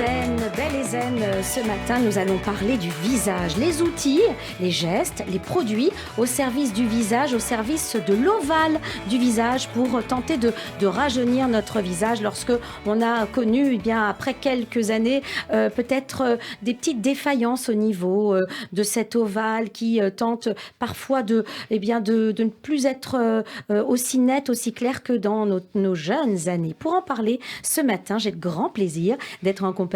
Belle et zen, ce matin, nous allons parler du visage. Les outils, les gestes, les produits au service du visage, au service de l'ovale du visage pour tenter de rajeunir notre visage lorsque on a connu, après quelques années, peut-être des petites défaillances au niveau de cet ovale qui tente parfois de ne plus être aussi net, aussi clair que dans nos jeunes années. Pour en parler ce matin, j'ai le grand plaisir d'être en compagnie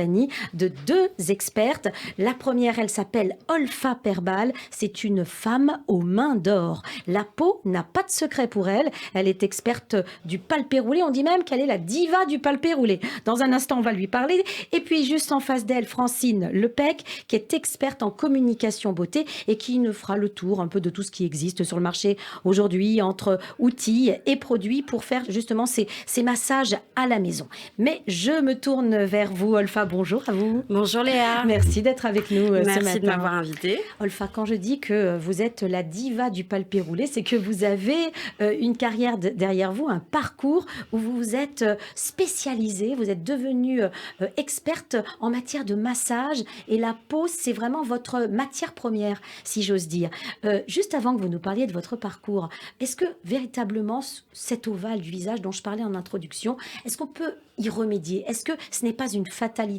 de deux expertes. La première, elle s'appelle Olfa Perbal. C'est une femme aux mains d'or. La peau n'a pas de secret pour elle. Elle est experte du palpé roulé. On dit même qu'elle est la diva du palpé roulé. Dans un instant, on va lui parler. Et puis, juste en face d'elle, Francine Lepec, qui est experte en communication beauté et qui nous fera le tour un peu de tout ce qui existe sur le marché aujourd'hui entre outils et produits pour faire justement ces massages à la maison. Mais je me tourne vers vous, Olfa. Bonjour à vous. Bonjour Léa. Merci d'être avec nous ce matin. Merci de m'avoir invitée. Olfa, quand je dis que vous êtes la diva du palpé roulé, c'est que vous avez une carrière derrière vous, un parcours où vous vous êtes spécialisée, vous êtes devenue experte en matière de massage et la peau, c'est vraiment votre matière première, si j'ose dire. Juste avant que vous nous parliez de votre parcours, est-ce que véritablement cet ovale du visage dont je parlais en introduction, est-ce qu'on peut y remédier? Est-ce que ce n'est pas une fatalité,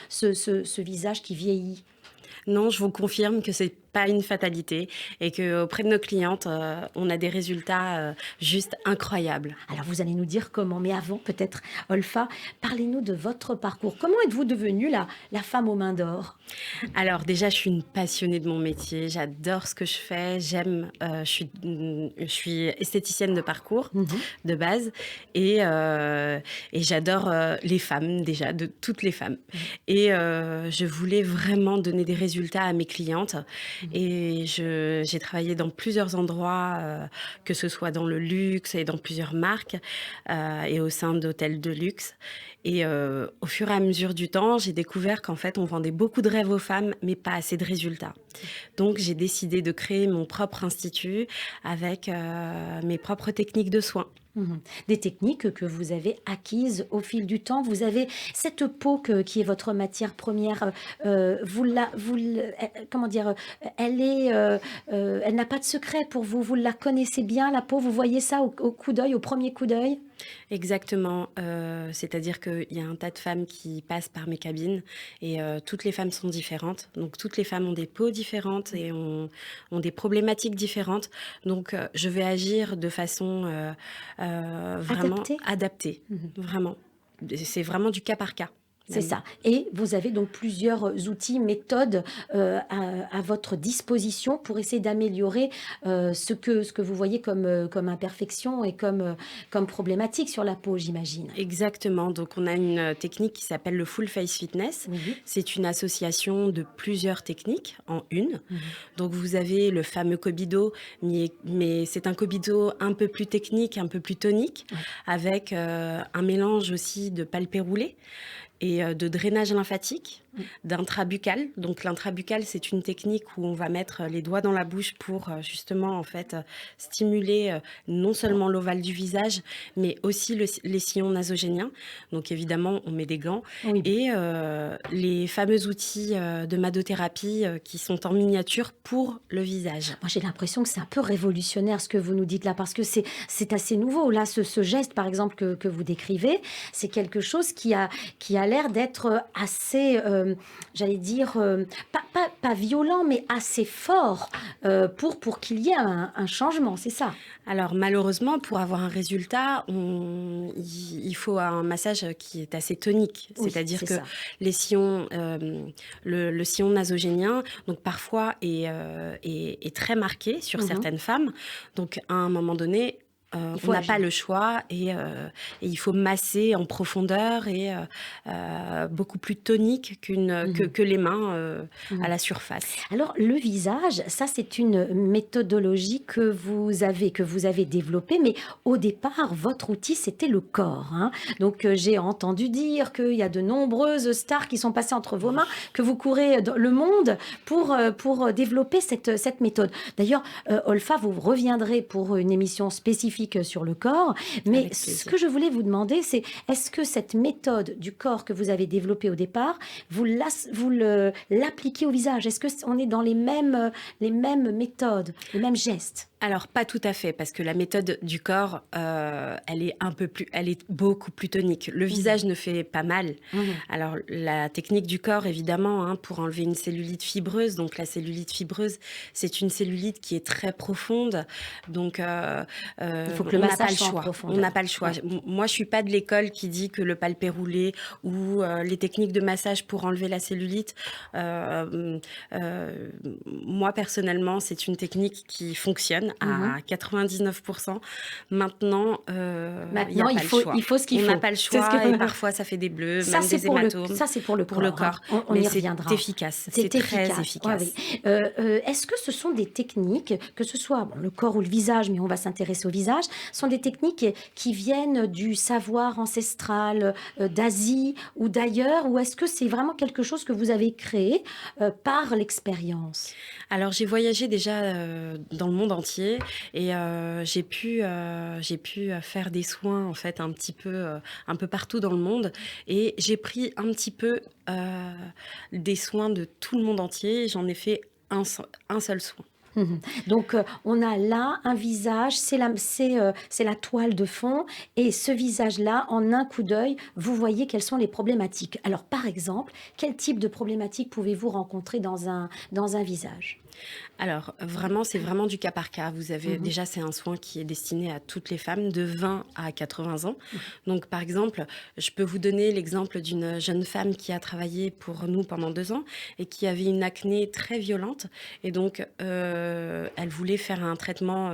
ce visage qui vieillit? Non, je vous confirme que c'est pas une fatalité et qu'auprès de nos clientes, on a des résultats juste incroyables. Alors, vous allez nous dire comment, mais avant, peut-être, Olfa, parlez-nous de votre parcours. Comment êtes-vous devenue la femme aux mains d'or? Alors, déjà, je suis une passionnée de mon métier. J'adore ce que je fais. Je suis esthéticienne de parcours, de base, et j'adore les femmes, déjà, de toutes les femmes. Et je voulais vraiment donner des résultats à mes clientes. Et j'ai travaillé dans plusieurs endroits, que ce soit dans le luxe et dans plusieurs marques et au sein d'hôtels de luxe. Et au fur et à mesure du temps, j'ai découvert qu'en fait, on vendait beaucoup de rêves aux femmes, mais pas assez de résultats. Donc, j'ai décidé de créer mon propre institut avec mes propres techniques de soins. Des techniques que vous avez acquises au fil du temps. Vous avez cette peau qui est votre matière première. Comment dire? Elle n'a pas de secret pour vous. Vous la connaissez bien, la peau. Vous voyez ça au coup d'œil, au premier coup d'œil. Exactement. C'est-à-dire qu'il y a un tas de femmes qui passent par mes cabines et toutes les femmes sont différentes. Donc, toutes les femmes ont des peaux différentes et ont des problématiques différentes. Donc, je vais agir de façon vraiment adaptée. Vraiment. C'est vraiment du cas par cas. C'est ça. Et vous avez donc plusieurs outils, méthodes à votre disposition pour essayer d'améliorer ce que vous voyez comme imperfection et comme problématique sur la peau, j'imagine. Exactement. Donc, on a une technique qui s'appelle le Full Face Fitness. C'est une association de plusieurs techniques en une. Donc, vous avez le fameux Cobido, mais c'est un Cobido un peu plus technique, un peu plus tonique, avec un mélange aussi de palpé roulé et de drainage lymphatique, d'intrabuccal. Donc l'intrabuccal, c'est une technique où on va mettre les doigts dans la bouche pour justement en fait stimuler non seulement l'ovale du visage, mais aussi les sillons nasogéniens. Donc évidemment, on met des gants et les fameux outils de madothérapie qui sont en miniature pour le visage. Moi, j'ai l'impression que c'est un peu révolutionnaire ce que vous nous dites là, parce que c'est assez nouveau. Là, ce geste, par exemple, que vous décrivez, c'est quelque chose qui a l'air d'être assez, j'allais dire, pas violent, mais assez fort pour qu'il y ait un changement, c'est ça? Alors malheureusement, pour avoir un résultat, il faut un massage qui est assez tonique. C'est-à-dire que les sillons, le sillon nasogénien, donc parfois est très marqué sur certaines femmes. Donc à un moment donné, on n'a pas le choix et il faut masser en profondeur et beaucoup plus tonique que les mains à la surface. Alors le visage, ça c'est une méthodologie que vous avez développée, mais au départ votre outil c'était le corps. Donc j'ai entendu dire qu'il y a de nombreuses stars qui sont passées entre vos mains, que vous courez dans le monde pour développer cette méthode. D'ailleurs, Olfa, vous reviendrez pour une émission spécifique magnifique sur le corps. Mais ce que je voulais vous demander, c'est est-ce que cette méthode du corps que vous avez développée au départ, vous l'appliquez au visage? Est-ce qu'on est dans les mêmes méthodes, les mêmes gestes? Alors, pas tout à fait, parce que la méthode du corps, elle est beaucoup plus tonique. Le visage ne fait pas mal. Alors, la technique du corps, évidemment, hein, pour enlever une cellulite fibreuse. Donc, la cellulite fibreuse, c'est une cellulite qui est très profonde. Donc, il faut que le massage soit en profondeur. On n'a pas le choix. Moi, je suis pas de l'école qui dit que le palpé roulé ou les techniques de massage pour enlever la cellulite. Moi, personnellement, c'est une technique qui fonctionne à 99%. Maintenant, il faut ce qu'il faut. On n'a pas le choix et parfois ça fait des bleus, même des hématomes. Ça, c'est pour le corps. Hein. On y reviendra. C'est efficace. C'est très efficace. Ouais, oui. Est-ce que ce sont des techniques, que ce soit le corps ou le visage, mais on va s'intéresser au visage, sont des techniques qui viennent du savoir ancestral d'Asie ou d'ailleurs, ou est-ce que c'est vraiment quelque chose que vous avez créé par l'expérience? Alors, j'ai voyagé déjà dans le monde entier et j'ai pu faire des soins en fait un peu partout dans le monde et j'ai pris un petit peu des soins de tout le monde entier. J'en ai fait un seul soin. Donc, on a là un visage, c'est la toile de fond, et ce visage-là, en un coup d'œil, vous voyez quelles sont les problématiques. Alors, par exemple, quel type de problématiques pouvez-vous rencontrer dans un visage? Alors, c'est vraiment du cas par cas. Vous avez déjà, c'est un soin qui est destiné à toutes les femmes de 20 à 80 ans. Donc, par exemple, je peux vous donner l'exemple d'une jeune femme qui a travaillé pour nous pendant 2 ans et qui avait une acné très violente. Et donc, elle voulait faire un traitement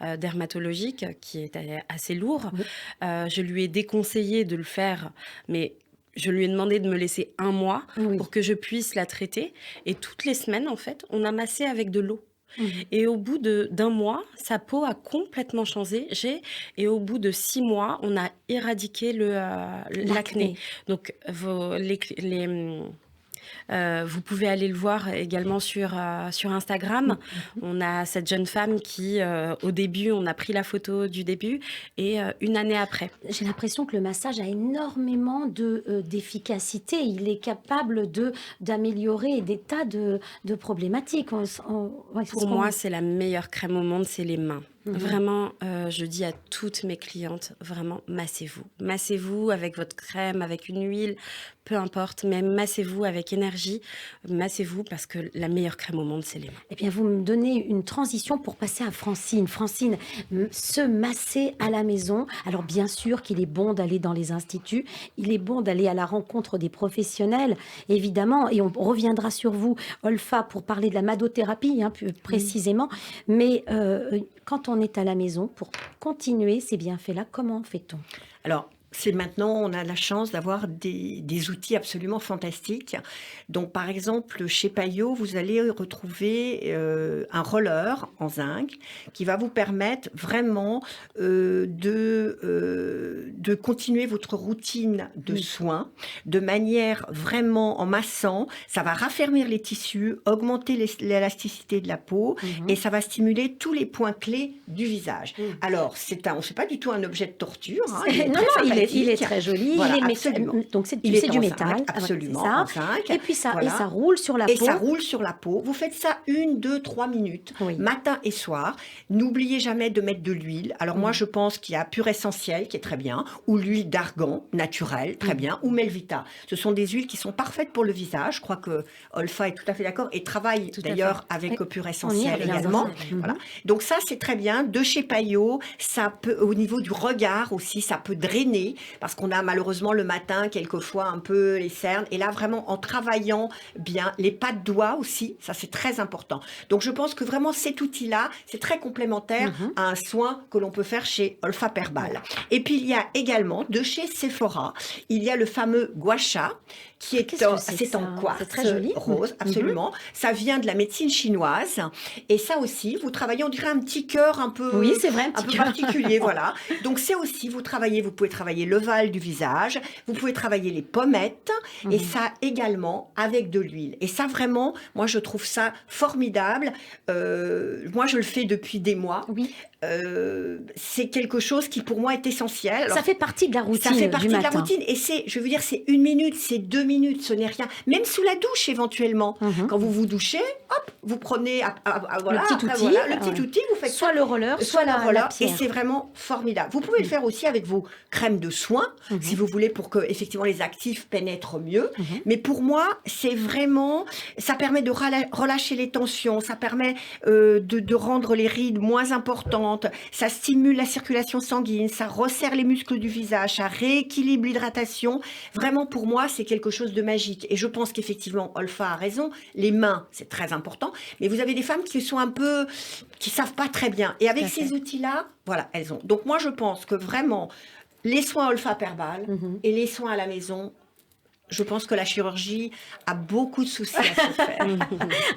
dermatologique qui était assez lourd. Je lui ai déconseillé de le faire, mais je lui ai demandé de me laisser 1 mois pour que je puisse la traiter. Et toutes les semaines, en fait, on a massé avec de l'eau. Et au bout d'1 mois, sa peau a complètement changé. Et au bout de 6 mois, on a éradiqué l'acné. Donc, vous pouvez aller le voir également sur Instagram. On a cette jeune femme qui, au début, on a pris la photo du début et 1 année après. J'ai l'impression que le massage a énormément d'efficacité. Il est capable d'améliorer des tas de problématiques. Pour moi, c'est la meilleure crème au monde, c'est les mains. Vraiment, je dis à toutes mes clientes, vraiment, massez-vous. Massez-vous avec votre crème, avec une huile, peu importe, mais massez-vous avec énergie. Massez-vous parce que la meilleure crème au monde, c'est les mains. Eh bien, vous me donnez une transition pour passer à Francine. Francine, se masser à la maison. Alors, bien sûr qu'il est bon d'aller dans les instituts. Il est bon d'aller à la rencontre des professionnels, évidemment. Et on reviendra sur vous, Olfa, pour parler de la madothérapie, plus précisément. Mais quand on est à la maison, pour continuer ces bienfaits-là, comment fait-on? Alors, maintenant, on a la chance d'avoir des outils absolument fantastiques. Donc, par exemple, chez Payot, vous allez retrouver un roller en zinc qui va vous permettre vraiment de continuer votre routine de soins de manière vraiment en massant. Ça va raffermir les tissus, augmenter l'élasticité de la peau et ça va stimuler tous les points clés du visage. Alors, on ne fait pas du tout un objet de torture. Il est très joli. Voilà, donc c'est du métal. Absolument, ça. en zinc. Et puis ça roule sur la peau. Et ça roule sur la peau. Vous faites ça 1, 2, 3 minutes, matin et soir. N'oubliez jamais de mettre de l'huile. Alors moi, je pense qu'il y a Pur Essentiel qui est très bien, ou l'huile d'argan naturelle, très bien, ou Melvita. Ce sont des huiles qui sont parfaites pour le visage. Je crois que Olfa est tout à fait d'accord et travaille d'ailleurs avec Pur Essentiel également. Voilà. Donc ça, c'est très bien. De chez Payot, ça peut, au niveau du regard aussi, ça peut drainer parce qu'on a malheureusement le matin quelquefois un peu les cernes et là vraiment en travaillant bien les pas de doigts aussi, ça c'est très important. Donc je pense que vraiment cet outil-là, c'est très complémentaire à un soin que l'on peut faire chez Olfa Perbal. Et puis il y a également de chez Sephora, il y a le fameux gua sha qui est en quartz très joli. Rose, absolument. Ça vient de la médecine chinoise et ça aussi, vous travaillez, on dirait un petit cœur un peu, c'est vrai, un peu particulier, voilà. Donc c'est aussi, vous pouvez travailler l'ovale du visage, vous pouvez travailler les pommettes et ça également avec de l'huile. Et ça vraiment, moi je trouve ça formidable. Moi je le fais depuis des mois. c'est quelque chose qui pour moi est essentiel. Alors, ça fait partie de la routine. Ça fait partie du de la matin. routine. Et je veux dire, c'est 1 minute, c'est 2 minutes, ce n'est rien. Même sous la douche, éventuellement. Quand vous vous douchez, hop, vous prenez voilà, le petit outil. Voilà, le petit outil, vous faites soit le roller, soit le la roller. pierre. Et c'est vraiment formidable. Vous pouvez le faire aussi avec vos crèmes de soins, si vous voulez, pour que effectivement les actifs pénètrent mieux. Mais pour moi, c'est vraiment, ça permet de relâcher les tensions, ça permet de rendre les rides moins importantes, ça stimule la circulation sanguine, ça resserre les muscles du visage, ça rééquilibre l'hydratation. Vraiment, pour moi, c'est quelque chose de magique. Et je pense qu'effectivement, Olfa a raison, les mains, c'est très important, mais vous avez des femmes qui sont un peu, qui savent pas très bien. Et avec ces outils-là, voilà, elles ont. Donc moi, je pense que vraiment, les soins Olfa per balle et les soins à la maison, je pense que la chirurgie a beaucoup de soucis à se faire.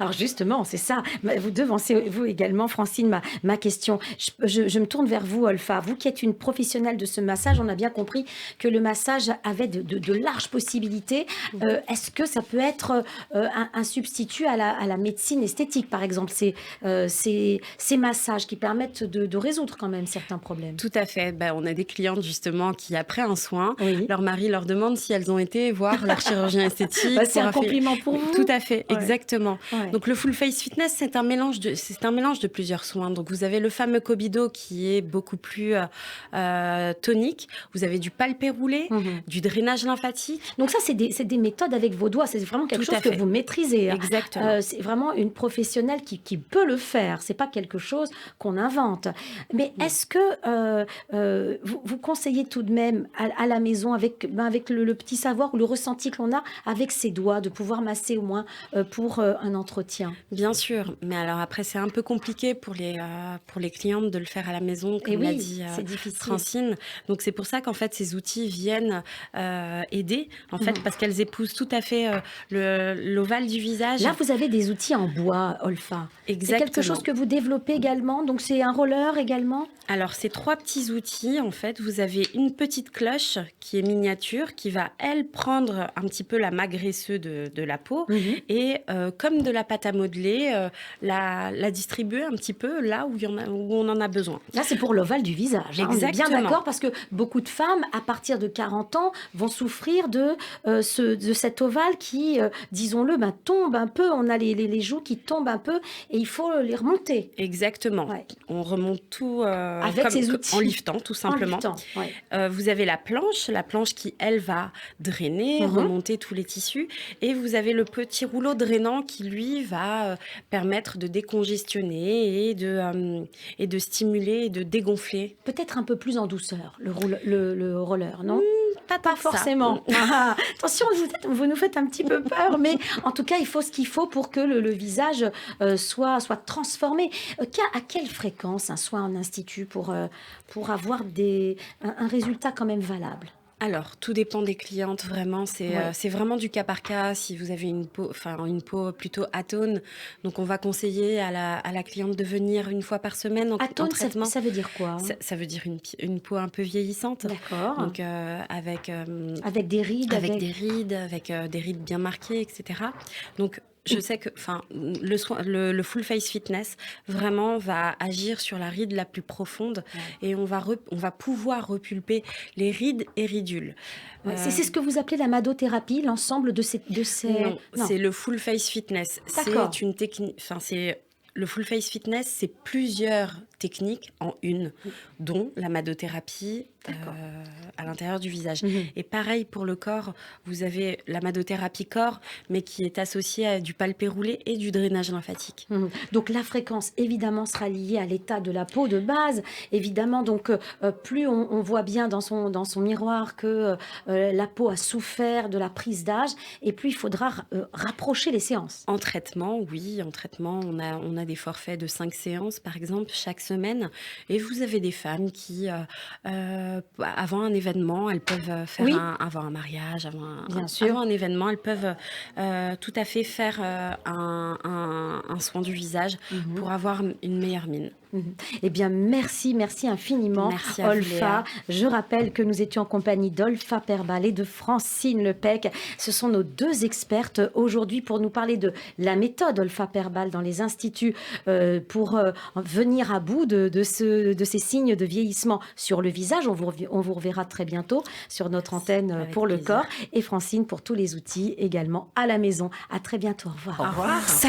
Alors justement, c'est ça. Vous devancez, vous également, Francine, ma question. Je me tourne vers vous, Olfa. Vous qui êtes une professionnelle de ce massage, on a bien compris que le massage avait de larges possibilités. Est-ce que ça peut être un substitut à la médecine esthétique, par exemple, ces massages qui permettent de résoudre quand même certains problèmes? Tout à fait. On a des clientes justement qui, après un soin, leur mari leur demande si elles ont été voir leur chirurgien esthétique. C'est un compliment pour vous. Tout à fait, exactement. Ouais. Donc le Full Face Fitness, c'est un mélange de plusieurs soins. Donc vous avez le fameux Cobido qui est beaucoup plus tonique. Vous avez du palpé roulé, du drainage lymphatique. Donc ça, c'est des méthodes avec vos doigts. C'est vraiment quelque chose que vous maîtrisez. Exactement. C'est vraiment une professionnelle qui peut le faire. C'est pas quelque chose qu'on invente. Mais est-ce que vous conseillez tout de même à la maison avec le petit savoir ou le ressenti que l'on a avec ses doigts, de pouvoir masser au moins pour un entretien? Bien sûr, mais alors après c'est un peu compliqué pour les clientes de le faire à la maison, comme l'a dit Francine. Donc c'est pour ça qu'en fait ces outils viennent aider, en fait, parce qu'elles épousent tout à fait l'ovale du visage. Là, vous avez des outils en bois, Olfa. Exactement. C'est quelque chose que vous développez également, donc c'est un roller également? Alors, ces 3 petits outils, en fait, vous avez une petite cloche qui est miniature, qui va, elle, prendre un petit peu la graisseux de la peau et, comme de la pâte à modeler, la distribuer un petit peu là où on en a besoin. Là, c'est pour l'ovale du visage. Exactement. On est bien d'accord, parce que beaucoup de femmes, à partir de 40 ans, vont souffrir de cet ovale qui, disons-le, tombe un peu. On a les joues qui tombent un peu et il faut les remonter. Exactement. Ouais. On remonte tout avec ces outils. en liftant, tout simplement. Vous avez la planche qui, elle, va drainer, remonter tous les tissus. Et vous avez le petit rouleau drainant qui, lui, va permettre de décongestionner et de stimuler et de dégonfler. Peut-être un peu plus en douceur, le roller, non? Pas forcément. Attention, vous nous faites un petit peu peur, mais en tout cas, il faut ce qu'il faut pour que le visage soit transformé. À quelle fréquence un soin en institut pour avoir un résultat quand même valable? Alors, tout dépend des clientes, vraiment. C'est vraiment du cas par cas. Si vous avez une peau plutôt atone, donc on va conseiller à la cliente de venir une fois par semaine en traitement. Ça veut dire quoi? Ça veut dire une peau un peu vieillissante. D'accord. Donc, avec des rides. Avec des rides bien marquées, etc. Donc, je sais que le Full Face Fitness vraiment va agir sur la ride la plus profonde et on va pouvoir repulper les rides et ridules. C'est ce que vous appelez la madothérapie, l'ensemble de ces... Non, c'est le Full Face Fitness. D'accord. C'est une technique... Le Full Face Fitness, c'est plusieurs techniques en une, dont la madothérapie à l'intérieur du visage. Et pareil pour le corps, vous avez la madothérapie corps, mais qui est associée à du palpé roulé et du drainage lymphatique. Donc la fréquence, évidemment, sera liée à l'état de la peau de base. Évidemment, donc plus on voit bien dans son miroir que la peau a souffert de la prise d'âge, et plus il faudra rapprocher les séances. En traitement, on a des forfaits de 5 séances, par exemple, chaque semaine. Et vous avez des femmes qui, avant un événement, elles peuvent faire avant un mariage, avant un événement, elles peuvent tout à fait faire un soin du visage pour avoir une meilleure mine. Eh bien, merci infiniment, Merci à vous, Olfa. Léa. Je rappelle que nous étions en compagnie d'Olfa Perbal et de Francine Lepec. Ce sont nos deux expertes aujourd'hui pour nous parler de la méthode Olfa Perbal dans les instituts pour venir à bout de ces signes de vieillissement sur le visage. On vous reverra très bientôt sur notre antenne Avec pour le plaisir. corps. Et Francine pour tous les outils également à la maison. À très bientôt. Au revoir. Au revoir. Ça,